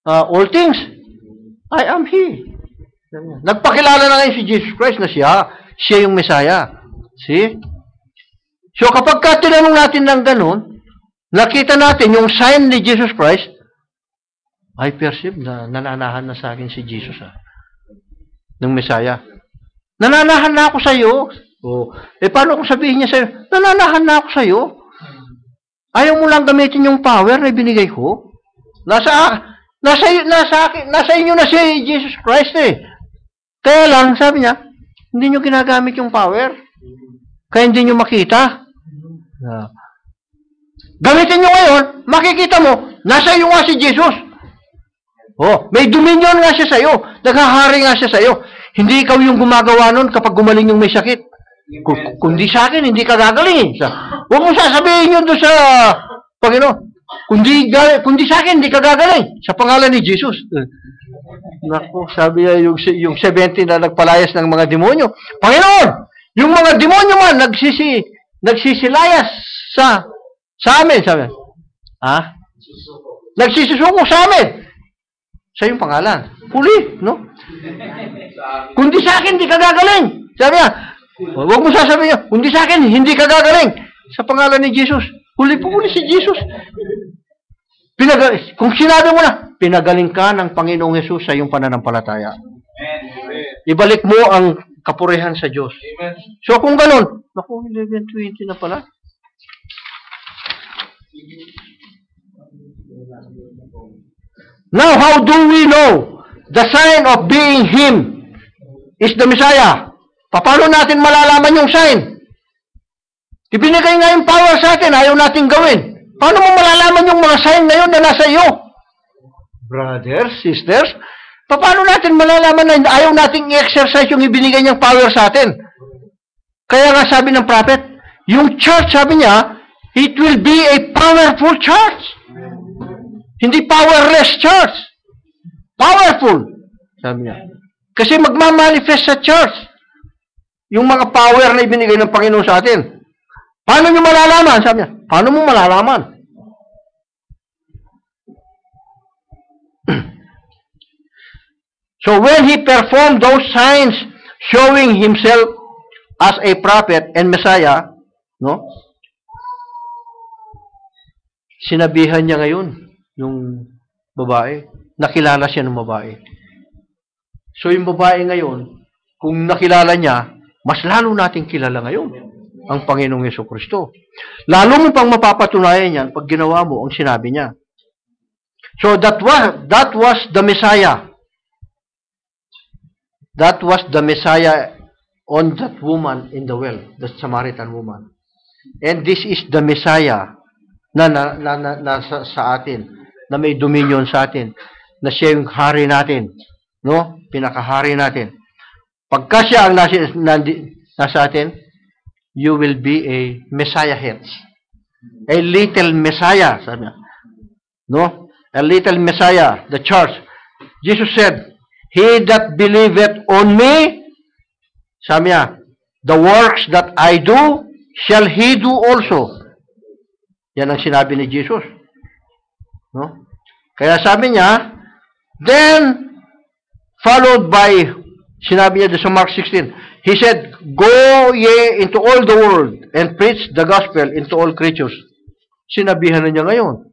all things, I am He. Nagpakilala na ngayon si Jesus Christ na siya yung Messiah. See? So kapag tinanong natin ng ganun, nakita natin yung sign ni Jesus Christ, I perceive na nananahan na sa akin si Jesus ng Messiah. Nananahan na ako sa iyo. Paano kung sabihin niya sa iyo, nananahan na ako sa iyo? Ayaw mo lang gamitin yung power na ibinigay ko? Nasa inyo na si Jesus Christ Kaya lang, sabi niya, hindi nyo ginagamit yung power. Kaya hindi nyo makita. Gamitin nyo ngayon, makikita mo, nasa iyo nga si Jesus. May dominion nga siya sa iyo. Naghahari nga siya sa iyo. Hindi ikaw yung gumagawa nun kapag gumaling yung may sakit. Kundi sa akin, hindi ka gagaling. Huwag mo sasabihin yun doon sa Panginoon. Kundi sa akin, hindi ka gagaling. Sa pangalan ni Jesus. Naku, sabi niya yung 70 na nagpalayas ng mga demonyo. Panginoon, yung mga demonyo man, nagsisilayas sa amin. Sabi niya. Nagsisisuko sa amin. Sa yung pangalan. Huli, no? Kundi sa akin, hindi ka gagaling. Sabi niya, huwag mo sasabihin, kundi sa akin, hindi ka gagaling. Sa pangalan ni Jesus. Huli si Jesus. Kung sinabi mo na, pinagaling ka ng Panginoong Hesus sa iyong pananampalataya. Ibalik mo ang kapurihan sa Diyos. So kung ganun, naku, 11:20 na pala. Now, how do we know the sign of being Him is the Messiah? Paano natin malalaman yung sign? Ibinigay nga yung power sa atin, ayaw natin gawin. Paano mo malalaman yung mga sign na yun na nasa iyo? Brothers, sisters, paano natin malalaman na ayaw nating i-exercise yung ibinigay niyang power sa atin? Kaya nga sabi ng prophet, yung church, sabi niya, it will be a powerful church. Hindi powerless church. Powerful, sabi niya. Kasi magmamanifest sa church yung mga power na ibinigay ng Panginoon sa atin. Paano nyo malalaman? Sabi niya, paano mo malalaman? So when He performed those signs showing Himself as a prophet and Messiah, no? Sinabihan niya ngayon yung babae, nakilala siya ng babae. So yung babae ngayon, kung nakilala niya, mas lalo nating kilala ngayon ang Panginoong Jesucristo. Lalo mo pang mapapatunayan yan pag ginawa mo ang sinabi niya. So that was the Messiah. That was the Messiah on that woman in the well, the Samaritan woman. And this is the Messiah na sa atin, na may dominion sa atin, na siya yung hari natin, no? Pinakahari natin. Pagka siya ang nasa atin, you will be a Messiah hence. A little Messiah, sabi niya. No? A little Messiah, the church. Jesus said, He that believeth on me, sabi niya, the works that I do, shall he do also. Yan ang sinabi ni Jesus. No? Kaya sabi niya, then, followed by, sinabi niya sa Mark 16, He said, go ye into all the world and preach the gospel into all creatures. Sinabihan na niya ngayon.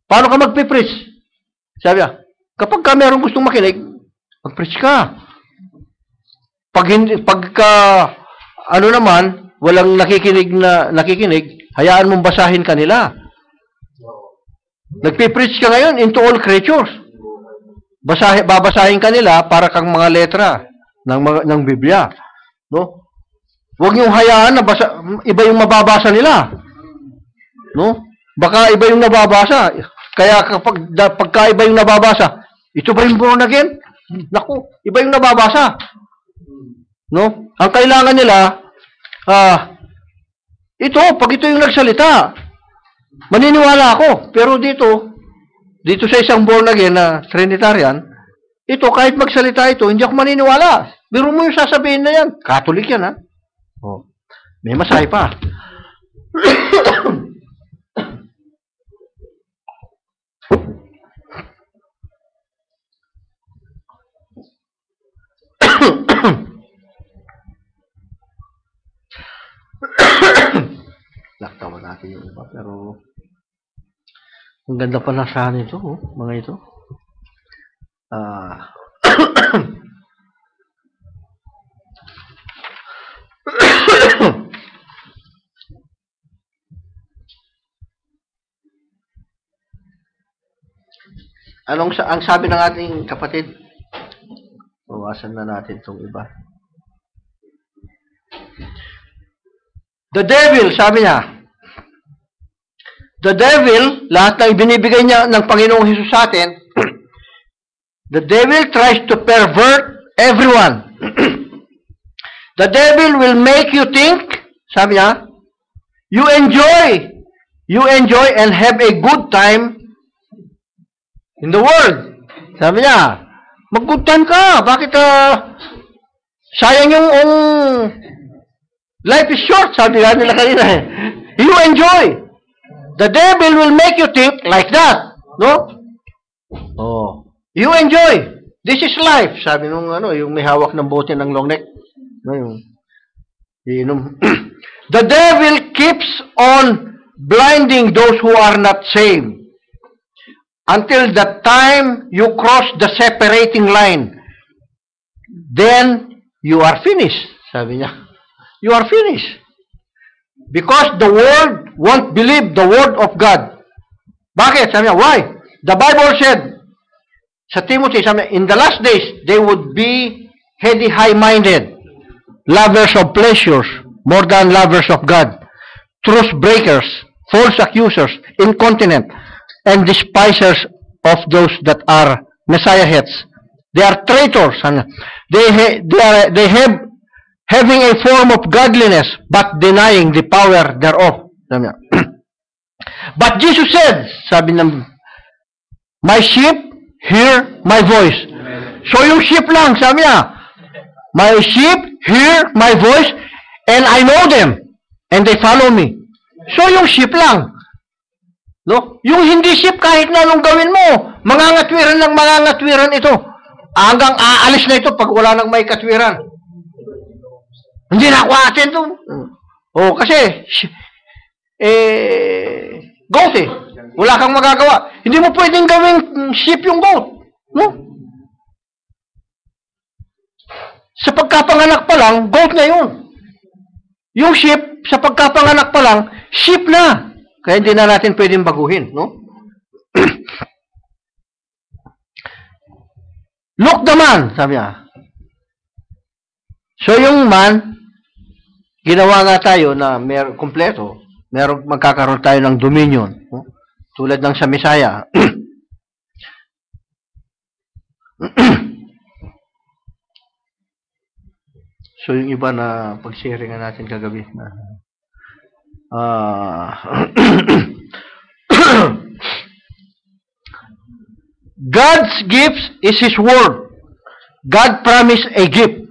Paano ka magpipreach? Sabi niya, kapag ka meron gustong makinig, mag-preach ka. Pagka, walang nakikinig, hayaan mong basahin kanila. Nagpipreach ka ngayon into all creatures. Babasahin kanila para kang mga letra ng Biblia. No? Huwag niyong hayaan na iba yung mababasa nila. No? Baka iba yung nababasa. Kaya pagka iba yung nababasa, ito ba yung born again? Naku, iba yung nababasa. No? Ang kailangan nila, pag ito yung nagsalita, maniniwala ako. Pero dito sa isang born again na Trinitarian, ito, kahit magsalita ito, hindi ako maniniwala. Biro mo yung sasabihin na yan. Catholic yan, ha? Oh. May masahe pa. natin yung iba. Pero, ang ganda pa na sana ito, mga ito. Ang sabi ng ating kapatid? Bawasan na natin itong iba. The devil, sabi niya, the devil, lahat ng binibigay niya ng Panginoong Hesus sa atin, the devil tries to pervert everyone. The devil will make you think, sabi niya, you enjoy and have a good time in the world. Sabi niya, mag-good time ka. Bakit sayang yung life is short, sabi nga nila kanina. You enjoy. The devil will make you think like that. No? Oh. You enjoy. This is life. Sabi nung yung may hawak ng bote ng long neck. No, yung the devil keeps on blinding those who are not saved until the time you cross the separating line. Then you are finished. Sabi niya. You are finished. Because the world won't believe the word of God. Bakit? Sabi niya, why? The Bible said, sa Timothy, sabi niya, in the last days, they would be heady, high-minded, lovers of pleasures, more than lovers of God, truth breakers, false accusers, incontinent, and despisers of those that are Messiah heads. They are traitors. They have having a form of godliness, but denying the power thereof. But Jesus said, sabi ng, my sheep hear my voice. So yung sheep lang, sabi niya, my sheep hear my voice, and I know them, and they follow me. So yung sheep lang. No? Yung hindi sheep, kahit na anong gawin mo, mangangatwiran ng mangangatwiran ito. Hanggang aalis na ito pag wala nang may katwiran. Hindi na ako atin ito. Kasi, goat Wala kang magagawa. Hindi mo pwedeng gawing sheep yung goat. No? Sa pagkapanganak pa lang, goat na yun. Yung sheep, sa pagkapanganak pa lang, sheep na. Kaya hindi na natin pwedeng baguhin. No? Look the man, sabi niya. So yung man, ginawa nga tayo na kompleto, magkakaroon tayo ng dominion. No? Tulad ng sa Messiah. So yung iba na pag-sharingan natin kagabi na God's gift is His word. God promised a gift.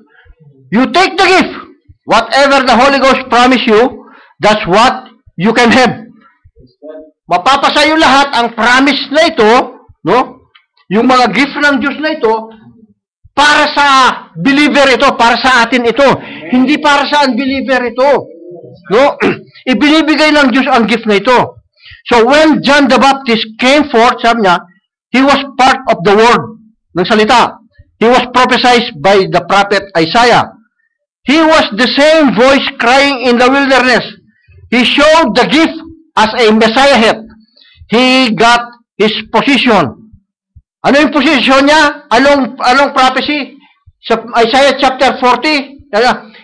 You take the gift. Whatever the Holy Ghost promise you, that's what you can have. Mapapasa yung lahat ang promise na ito, no? Yung mga gift ng Diyos na ito, para sa believer ito, para sa atin ito. Hindi para sa unbeliever ito. No? Ibinibigay ng Diyos ang gift na ito. So when John the Baptist came forth, sabi niya, he was part of the word ng salita. He was prophesied by the prophet Isaiah. He was the same voice crying in the wilderness. He showed the gift as a Messiah head. He got his position. Ano yung position niya? Anong prophecy? Sa Isaiah chapter 40,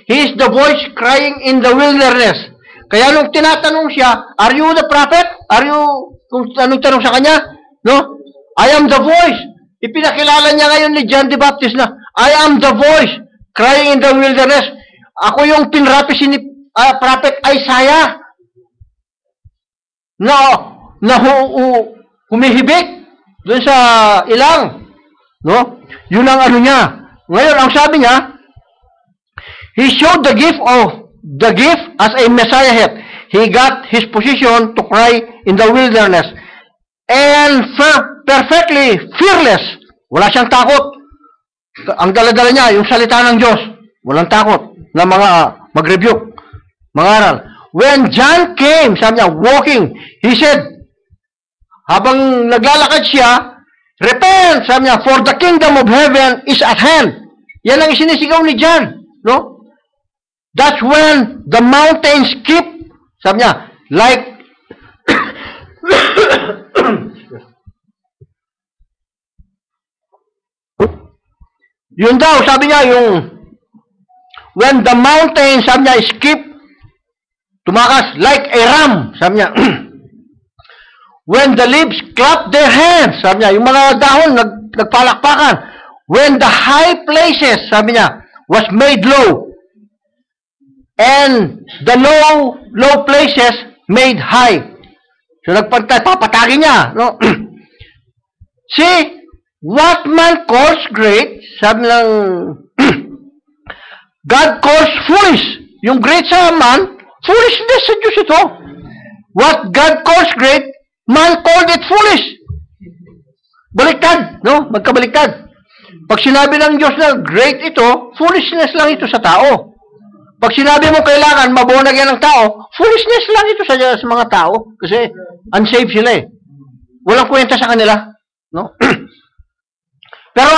he is the voice crying in the wilderness. Kaya nung tinatanong siya, are you the prophet? Are you, kung anong tanong sa kanya? No? I am the voice. Ipinakilala niya ngayon ni John the Baptist na, I am the voice crying in the wilderness. Ako yung pinrapisi ni prophet Isaiah na humihibik doon sa ilang. No? Yun ang ano niya. Ngayon, ang sabi niya, he showed the gift as a Messiah head. He got his position to cry in the wilderness. And perfectly fearless. Wala siyang takot. Ang dala-dala niya, yung salita ng Diyos. Walang takot na mga mag-rebuke, mangaral. when John came, sabi niya, walking, he said, habang naglalakad siya, repent, sabi niya, for the kingdom of heaven is at hand. Yan ang isinisigaw ni John, no? That's when the mountains skip, sabi niya, like, yun daw, sabi niya, when the mountains, sabi niya, skip, tumakas, like a ram, sabi niya, when the leaves clap their hands, sabi niya, yung mga dahon, nagpalakpakan, when the high places, sabi niya, was made low, and the low places made high. So, papatagin niya, no? See, what man calls great, sabi lang, God calls foolish. Yung great sa man, foolishness sa Diyos ito. What God calls great, man called it foolish. Baliktad, no? Magkabaliktad. Pag sinabi ng Diyos na great ito, foolishness lang ito sa tao. Pag sinabi mo kailangan mabunag yan ng tao, foolishness lang ito sa mga tao. Kasi unsaved sila eh. Walang kwenta sa kanila. No? Pero,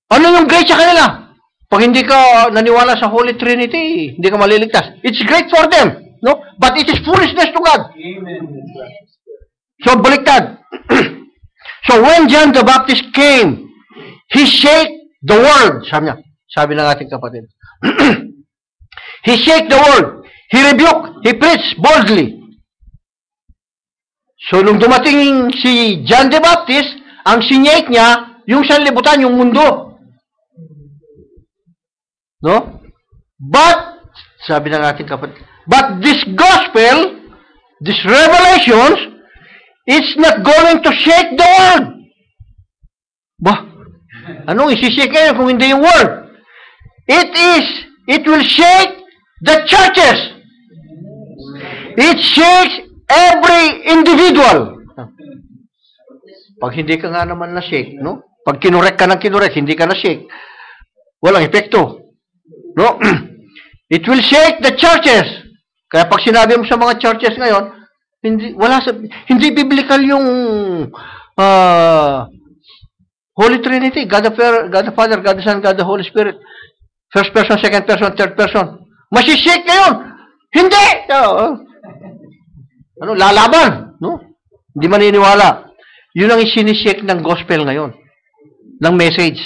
ano yung great sa kanila? Pag hindi ka naniwala sa Holy Trinity, hindi ka maliligtas. It's great for them. No? But it is foolishness to God. Amen. So, baliktad. So, when John the Baptist came, he shake the world. Sabi ng ating kapatid. He shake the world. He rebuke. He preach boldly. So, nung dumating si John the Baptist, ang sinyake niya, yung sanlibutan, yung mundo. No? But, sabi ng ating kapatid, but this gospel, this revelations, it's not going to shake the world. Bah, anong isishake ngayon kung hindi yung world? It will shake the churches. It shakes every individual. Pag hindi ka nga naman na-shake, no? Pag kinurek ka ng kinurek, hindi ka na-shake, walang epekto. No? It will shake the churches. Kaya pag sinabi mo sa mga churches ngayon, hindi biblical yung Holy Trinity, God the Father, God the Son, God the Holy Spirit. First person, second person, third person. Masishake ngayon. Hindi! Lalaban. No? Hindi maniniwala. Yun ang isinishake ng gospel ngayon. Ng message.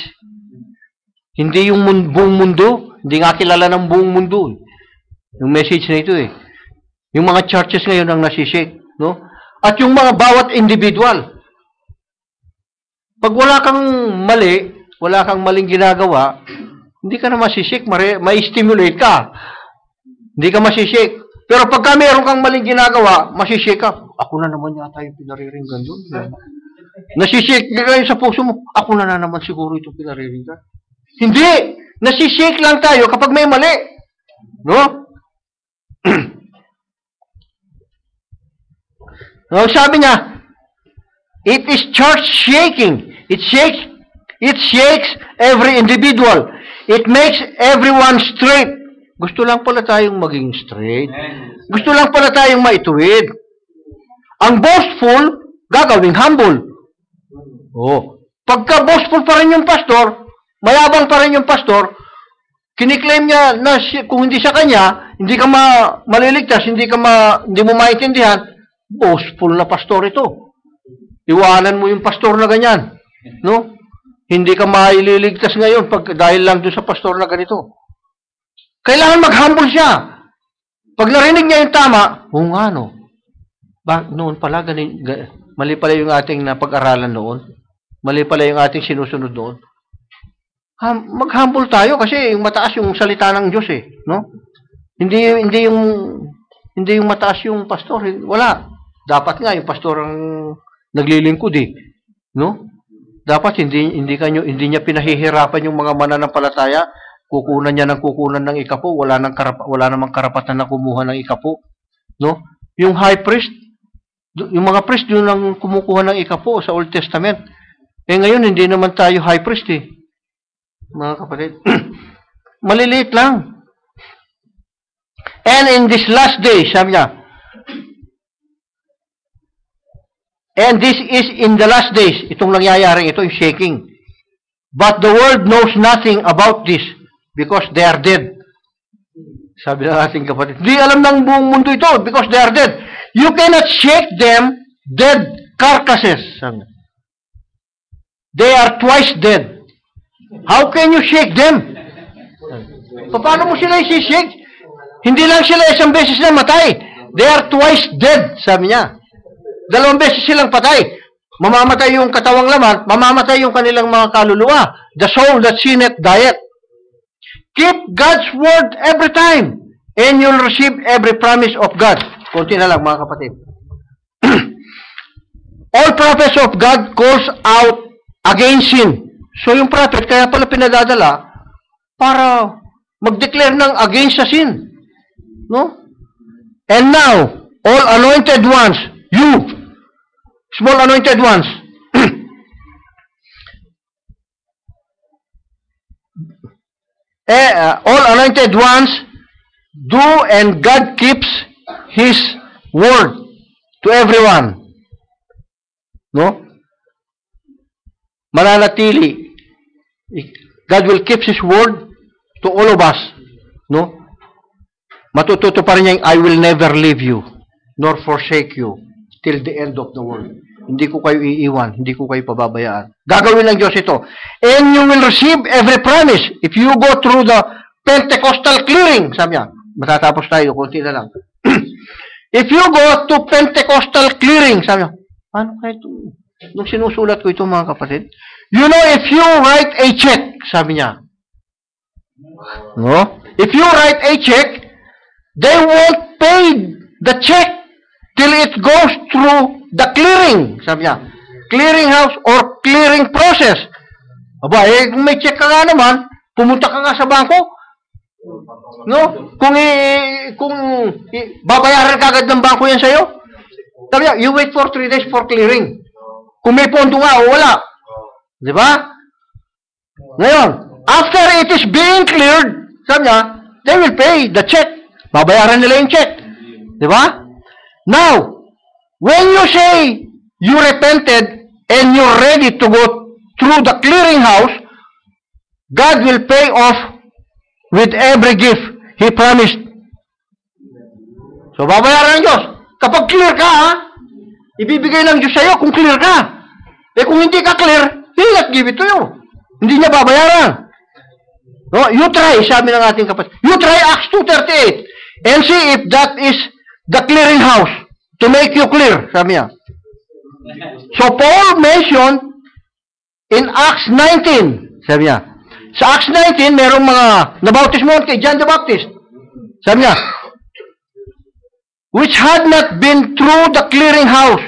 Hindi yung buong mundo. Hindi nga kilala ng buong mundo. Yung message na ito eh. Yung mga churches ngayon ang nasishake. No? At yung mga bawat individual. Pag wala kang mali, wala kang maling ginagawa, hindi ka na masishake, may-stimulate ka. Hindi ka masishake. Pero pagka meron kang maling ginagawa, masishake ka. Ako na naman yata yung pinariringgan doon. Nasishake ka sa puso mo, ako na naman siguro itong pinariringgan. Hindi! Nasishake lang tayo kapag may mali. No? No, sabi niya, it is church shaking. It shakes every individual. It makes everyone straight. Gusto lang pala tayong maging straight. Gusto lang pala tayong maituwid. Ang boastful, gagawing humble. Oh. Pagka boastful pa rin yung pastor, mayabang pa rin yung pastor, kiniklaim niya na kung hindi sa kanya, hindi ka maliligtas, hindi mo maintindihan, boastful na pastor ito. Iwanan mo yung pastor na ganyan. No? Hindi ka maililigtas ngayon dahil lang doon sa pastor na ganito. Kailangan mag-humble siya. Pag narinig niya yung tama, nga no. Noon pala, mali pala yung ating napag-aralan noon. Mali pala yung ating sinusunod noon. Mag-humble tayo kasi mataas yung salita ng Diyos eh. No? Hindi yung mataas yung pastor. Wala. Dapat nga yung pastor ang naglilingkod eh. No? Dapat hindi niya pinahihirapan yung mga mananampalataya, kukunan niya ng kukunan ng ikapo, wala namang karapatan na kumuha ng ikapo. No? Yung high priest, yung mga priest yun ang kumukuha ng ikapo sa Old Testament. Eh ngayon hindi naman tayo high priest eh. Mga kapatid, maliliit lang. And in this last day, sabi niya, and this is in the last days, itong nangyayaring ito, yung shaking. But the world knows nothing about this because they are dead. Sabi ng ating kapatid, di alam ng buong mundo ito because they are dead. You cannot shake them, dead carcasses. Sabi. They are twice dead. How can you shake them? Paano mo sila isi-shake? Hindi lang sila isang beses na matay. They are twice dead, sabi niya. Dalawang beses silang patay. Mamamatay yung katawang laman, mamamatay yung kanilang mga kaluluwa. The soul that sinneth dieth. Keep God's word every time, and you'll receive every promise of God. Kunti na lang, mga kapatid. All prophets of God calls out against sin. So yung prophet, kaya pala pinadadala para mag-declare ng against sa sin. No? And now, all anointed ones, you, small anointed ones, all anointed ones do, and God keeps His word to everyone. No? Mananatili. God will keep His word to all of us. No? Matututo pa rin niya yung, I will never leave you, nor forsake you, till the end of the world. Hindi ko kayo iiwan, hindi ko kayo pababayaan. Gagawin ng Diyos ito. And you will receive every promise if you go through the Pentecostal clearing. Sabi niya, matatapos tayo, kunti na lang. If you go to Pentecostal clearing, sabi niya, paano kayo ito? Nung sinusulat ko ito, mga kapatid, you know, if you write a check, sabi niya, no? If you write a check, they won't pay the check till it goes through the clearing, sabi niya. Clearing house or clearing process. Aba, kung may check ka nga naman, pumunta ka nga sa bangko. No? Kung babayaran ka agad ng bangko yan sa'yo, sabi niya, you wait for 3 days for clearing. Kung may pondo nga o wala. Di ba? Ngayon, after it is being cleared, sabi niya, they will pay the check. Babayaran nila yung check. Di ba? Now, when you say you repented and you're ready to go through the clearinghouse, God will pay off with every gift He promised. So, babayaran ng Diyos. Kapag clear ka, ha? Ibibigay ng Diyos sa'yo kung clear ka. Eh kung hindi ka clear, He will not give it to you. Hindi niya babayaran. No? You try, sabi ng ating kapatid. You try Acts 2:38 and see if that is the clearinghouse to make you clear, sabi niya. So Paul mentioned in Acts 19, sabi niya. Sa Acts 19, merong mga nabautismohan kay John the Baptist. Sabi niya, which had not been through the clearinghouse.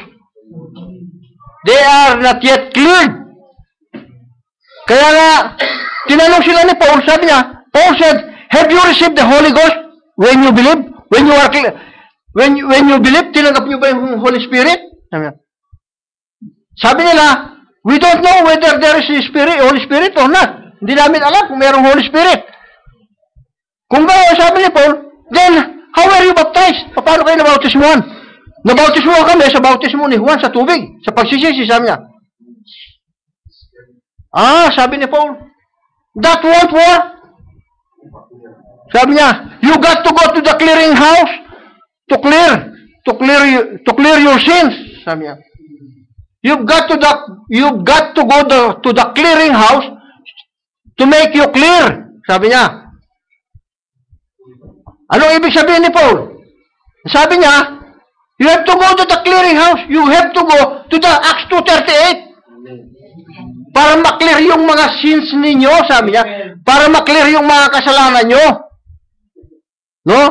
They are not yet cleared. Kaya nga, tinanong sila ni Paul, sabi niya, Paul said, have you received the Holy Ghost when you believe? When you are clear? When you believe, tinanggap niyo ba yung Holy Spirit? Sabi nila, we don't know whether there is a Spirit, Holy Spirit or not. Hindi namin alam kung mayroong Holy Spirit. Kung ba, sabi ni Paul, then, how are you baptized? Paano kayo nabautismuhan? Nabautismuhan kami sa bautismo ni Juan sa tubig, sa pagsisisi, sabi niya. Sabi ni Paul, that won't work. Sabi niya, you got to go to the clearing house to clear your sins. Sabi niya, you've got to go to the clearing house to make you clear. Sabi niya. Anong ibig sabihin ni Paul? Sabi niya, you have to go to the clearing house. You have to go to the Acts 2:38. Para maklear yung mga sins ninyo, sabi niya. Para maklear yung mga kasalanan nyo. No?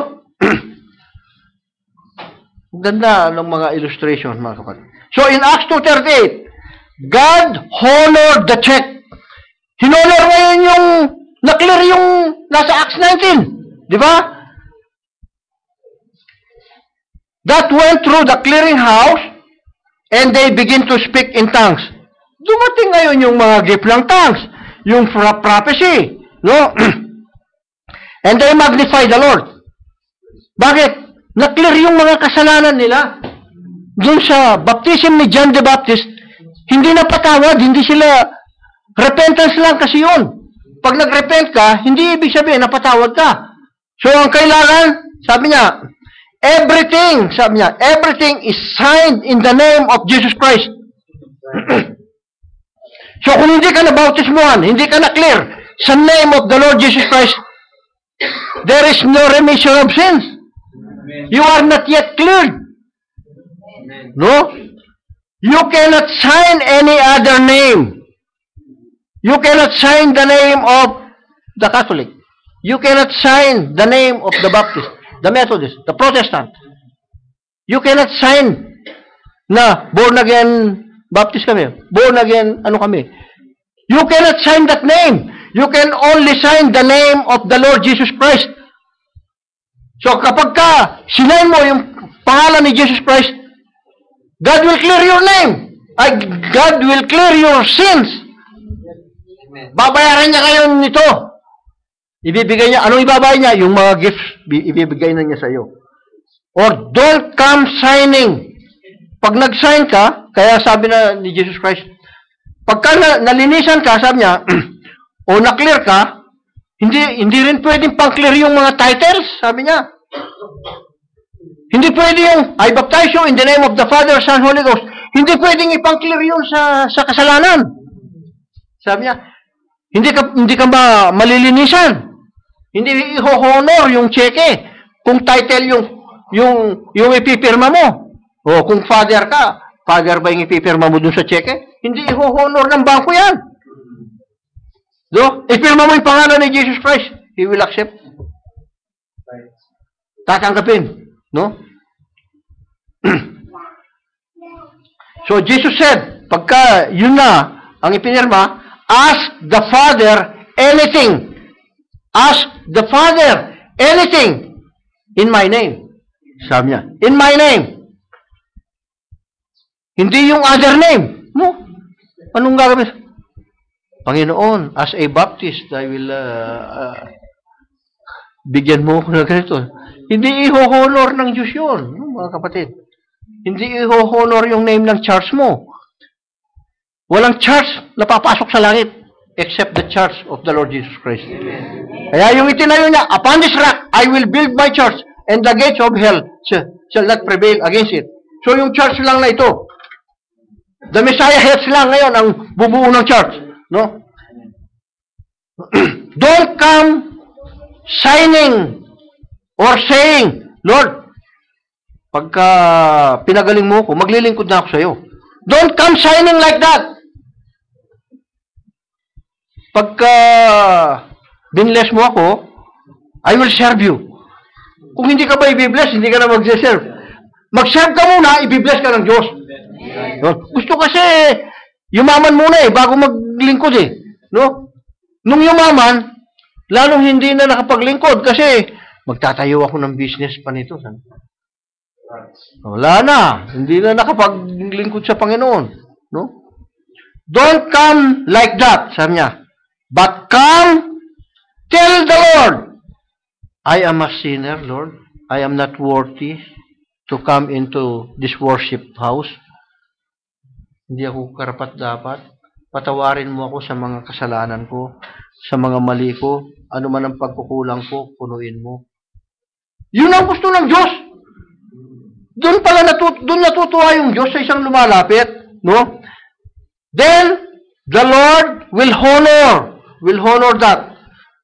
Ganda ng mga illustration, mga kapatid. So, in Acts 2:38, God honored the check. Hinonor ngayon yung, naklear yung nasa Acts 19. Di ba? That went through the clearing house and they begin to speak in tongues. Dumating ngayon yung mga gift ng tongues, yung prophecy, no? And they magnify the Lord. Bakit? Na-clear yung mga kasalanan nila. Doon sa baptism ni John the Baptist, hindi napatawad, hindi sila, repentance lang kasi yun. Pag nag-repent ka, hindi ibig sabihin napatawad ka. So, ang kailangan, sabi niya, everything is signed in the name of Jesus Christ. So, kung hindi ka nabautismuhan, hindi ka na-clear sa name of the Lord Jesus Christ, there is no remission of sins. You are not yet cleared. No? You cannot sign any other name. You cannot sign the name of the Catholic. You cannot sign the name of the Baptist, the Methodist, the Protestant. You cannot sign na born again Baptist kami, born again ano kami. You cannot sign that name. You can only sign the name of the Lord Jesus Christ. So kapag ka sinign mo yung pangalan ni Jesus Christ, God will clear your name. God will clear your sins. Babayaran niya kayo nito. Ibibigay niya, anong ibabayad niya? Yung mga gifts, ibibigay na niya sa iyo. Or don't come signing. Pag nag-sign ka, kaya sabi na ni Jesus Christ, pagka nalinisan ka, sabi niya, o na-clear ka, hindi rin pwedeng pang-clear yung mga titles, sabi niya. Hindi pwede yung, I baptize you in the name of the Father, Son, Holy Ghost. Hindi pwedeng ipang-clear yun sa kasalanan. Sabi niya, hindi ka ba malilinisan? Hindi i-honor yung cheque. Kung title yung ipipirma mo. O kung father ka, father ba yung ipipirma mo dun sa cheque? Hindi i-honor ng bangko yan. So, ipirma mo yung pangalan ni Jesus Christ. He will accept. Tatanggapin. No? So, Jesus said, pagka yun na ang ipinirma, ask the Father anything. Ask the Father anything in my name. Sabi niya, in my name. Hindi yung other name. No? Anong gagawin? Panginoon, as a Baptist, I will bigyan mo ko na ganito. Hindi i-honor ng Diyos yun, no, mga kapatid. Hindi i-honor yung name ng church mo. Walang church na papasok sa langit except the church of the Lord Jesus Christ. Kaya yung itinayo niya, upon this rock, I will build my church, and the gates of hell shall not prevail against it. So yung church lang na ito. The Messiah heads lang ngayon ang bubuo ng church. No? Don't come signing or saying, Lord, pagka pinagaling mo ko, maglilingkod na ako sa iyo. Don't come signing like that. Pagka binless mo ako, I will serve you. Kung hindi ka ba i-bless, hindi ka na mag-serve. Mag-serve ka muna, i-bless ka ng Diyos. Gusto kasi, yumaman muna bago maglingkod No? Nung yumaman, lalong hindi na nakapaglingkod kasi magtatayo ako ng business pa nito. Wala na. Hindi na nakapaglingkod sa Panginoon. No? Don't come like that, sabi niya. But come, tell the Lord, I am a sinner, Lord. I am not worthy to come into this worship house. Hindi ako karapat-dapat. Patawarin mo ako sa mga kasalanan ko, sa mga mali ko, ano man ang pagkukulang ko, punuin mo. Yun ang gusto ng Diyos. Doon pala natutuwa yung Diyos sa isang lumalapit, no? Then the Lord will honor that.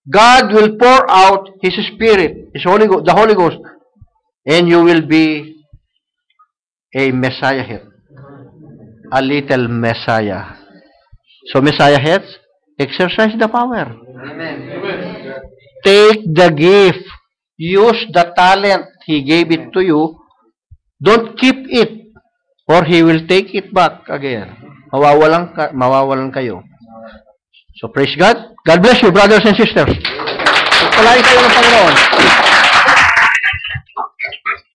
God will pour out His Spirit, His Holy Ghost, the Holy Ghost, and you will be a Messiah head, a little Messiah. So Messiah heads, exercise the power. Amen. Take the gift. Use the talent He gave it to you. Don't keep it, or He will take it back again. Mawawalan kayo. So praise God. God bless you, brothers and sisters. Pagpalain kayo ng Panginoon.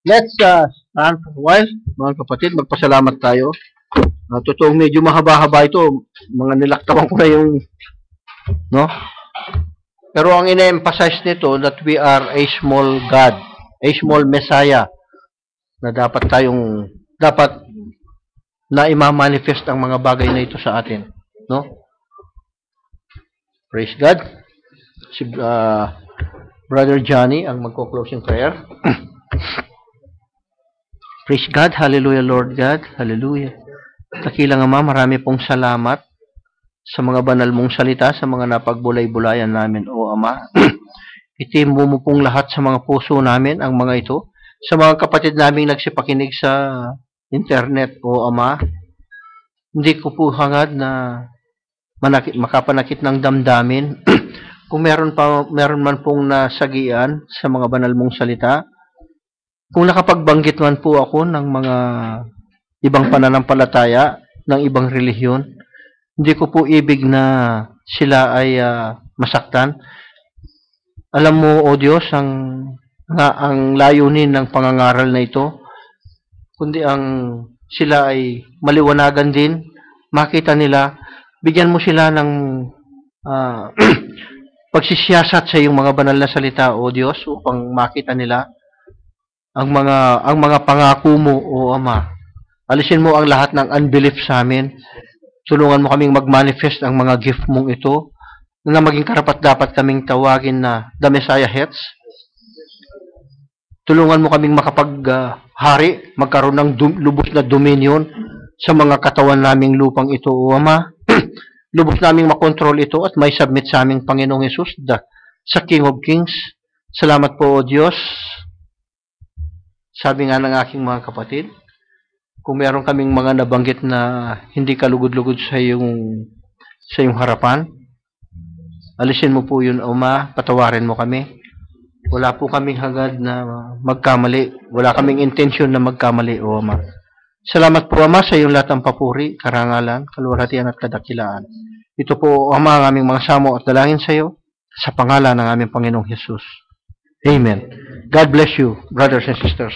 Let's stand for a while, mga kapatid. Magpasalamat tayo. Totoong medyo mahaba-haba ito. Mga nilaktawan ko na yung, no? Pero ang ina-emphasize nito that we are a small God. A small Messiah na dapat na ima-manifest ang mga bagay na ito sa atin. No? Praise God. Si Brother Johnny ang magko-closing prayer. Praise God. Hallelujah, Lord God. Hallelujah. Dakilang Ama, marami pong salamat sa mga banal mong salita, sa mga napagbulay-bulayan namin, O Ama. Itimbo mo pong lahat sa mga puso namin, ang mga ito. Sa mga kapatid naming nagsipakinig sa internet, O Ama, hindi ko po hangad na makapanakit ng damdamin. Kung meron man pong nasagian sa mga banal mong salita, kung nakapagbanggit man po ako ng mga ibang pananampalataya, ng ibang relihiyon, hindi ko po ibig na sila ay masaktan. Alam mo, O Diyos, ang layunin ng pangangaral na ito, kundi ang sila ay maliwanagan din, makita nila, bigyan mo sila ng pagsisiyasat sa iyong mga banal na salita, O Diyos, upang makita nila ang mga pangako mo, O Ama. Alisin mo ang lahat ng unbelief sa amin. Tulungan mo kaming mag-manifest ang mga gift mong ito na maging karapat-dapat kaming tawagin na The Messiah Heads. Tulungan mo kaming makapaghari, magkaroon ng lubos na dominion sa mga katawan naming lupang ito, O Ama. Lubos naming makontrol ito at may submit sa aming Panginoong Hesus, sa King of Kings. Salamat po, O Diyos. Sabi nga ng aking mga kapatid, kung meron kaming mga nabanggit na hindi kalugod-lugod sa iyong harapan, alisin mo po yun, Ama, patawarin mo kami. Wala po kaming hangad na magkamali. Wala kaming intensyon na magkamali, O Ama. Salamat po, Ama, sa iyong lahat ng papuri, karangalan, kaluwalhatian at kadakilaan. Ito po, Ama, ang aming mga samo at dalangin sa iyo, sa pangalan ng aming Panginoong Hesus. Amen. God bless you, brothers and sisters.